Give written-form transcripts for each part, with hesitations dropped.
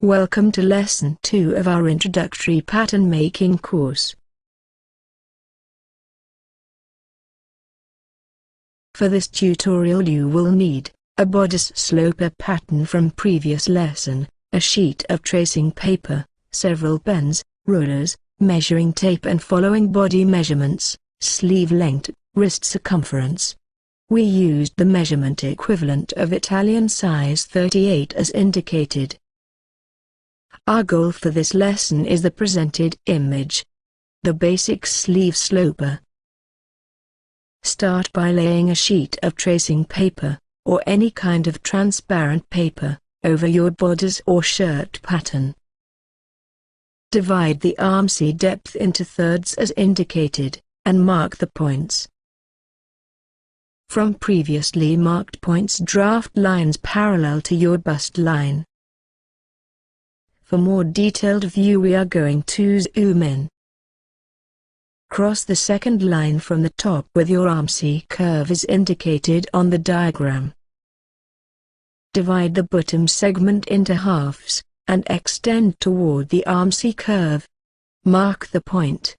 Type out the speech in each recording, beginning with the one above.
Welcome to Lesson 2 of our Introductory Pattern Making course. For this tutorial you will need a bodice sloper pattern from previous lesson, a sheet of tracing paper, several pens, rulers, measuring tape and following body measurements, sleeve length, wrist circumference. We used the measurement equivalent of Italian size 38 as indicated. Our goal for this lesson is the presented image. The basic sleeve sloper. Start by laying a sheet of tracing paper, or any kind of transparent paper, over your bodice or shirt pattern. Divide the armscye depth into thirds as indicated, and mark the points. From previously marked points draft lines parallel to your bust line. For more detailed view we are going to zoom in. Cross the second line from the top with your armscye curve as indicated on the diagram. Divide the bottom segment into halves, and extend toward the armscye curve. Mark the point.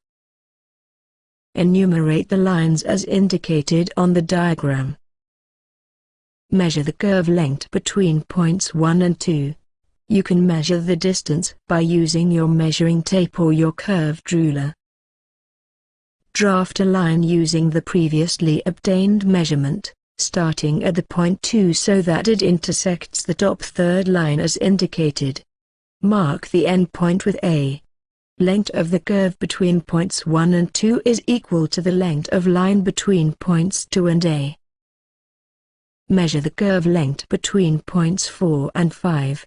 Enumerate the lines as indicated on the diagram. Measure the curve length between points 1 and 2. You can measure the distance by using your measuring tape or your curved ruler. Draft a line using the previously obtained measurement, starting at the point 2 so that it intersects the top third line as indicated. Mark the end point with A. Length of the curve between points 1 and 2 is equal to the length of line between points 2 and A. Measure the curve length between points 4 and 5.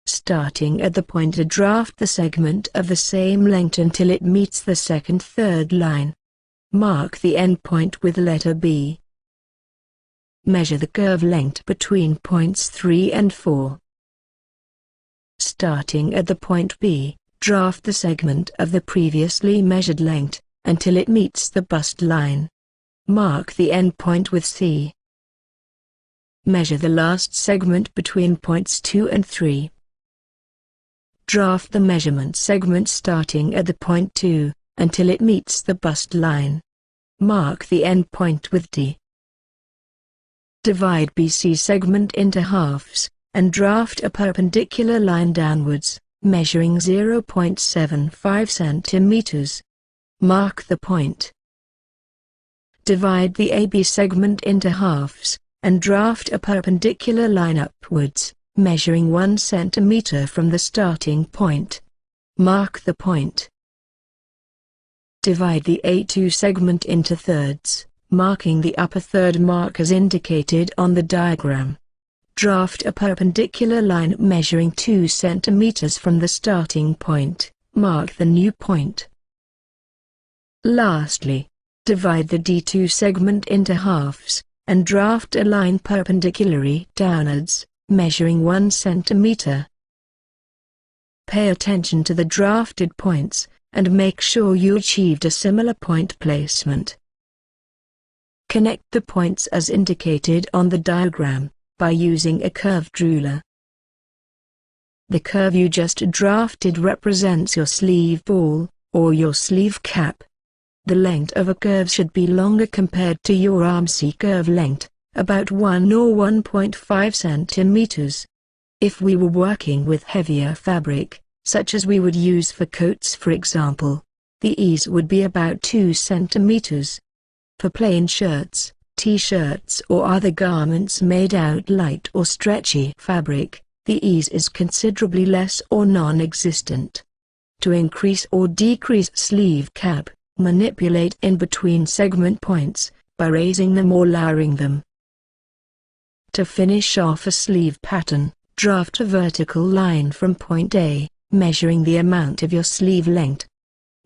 Starting at the point A, draft the segment of the same length until it meets the second third line. Mark the end point with letter B. Measure the curve length between points 3 and 4. Starting at the point B, draft the segment of the previously measured length, until it meets the bust line. Mark the end point with C. Measure the last segment between points 2 and 3. Draft the measurement segment starting at the point 2, until it meets the bust line. Mark the end point with D. Divide BC segment into halves, and draft a perpendicular line downwards, measuring 0.75 centimeters. Mark the point. Divide the AB segment into halves, and draft a perpendicular line upwards, measuring 1 centimeter from the starting point. Mark the point. Divide the A2 segment into thirds, marking the upper third mark as indicated on the diagram. Draft a perpendicular line measuring 2 centimeters from the starting point. Mark the new point. Lastly, divide the D2 segment into halves, and draft a line perpendicularly downwards, measuring 1 centimeter. Pay attention to the drafted points, and make sure you achieved a similar point placement. Connect the points as indicated on the diagram, by using a curved ruler. The curve you just drafted represents your sleeve ball, or your sleeve cap. The length of a curve should be longer compared to your armscye curve length, about 1 or 1.5 centimeters. If we were working with heavier fabric, such as we would use for coats for example, the ease would be about 2 centimeters. For plain shirts, t-shirts or other garments made out light or stretchy fabric, the ease is considerably less or non-existent. To increase or decrease sleeve cap, manipulate in between segment points, by raising them or lowering them. To finish off a sleeve pattern, draft a vertical line from point A, measuring the amount of your sleeve length.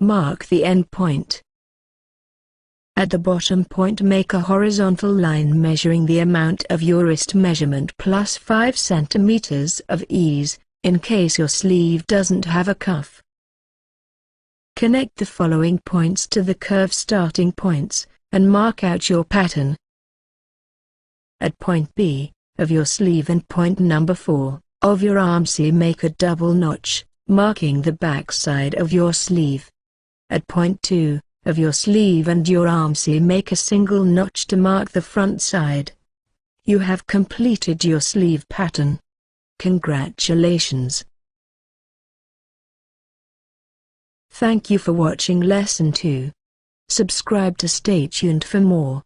Mark the end point. At the bottom point make a horizontal line measuring the amount of your wrist measurement plus 5 centimeters of ease, in case your sleeve doesn't have a cuff. Connect the following points to the curve starting points, and mark out your pattern. At point B, of your sleeve and point number 4, of your arm C, make a double notch, marking the back side of your sleeve. At point 2 of your sleeve and your arm C, make a single notch to mark the front side. You have completed your sleeve pattern. Congratulations! Thank you for watching lesson 2. Subscribe to stay tuned for more.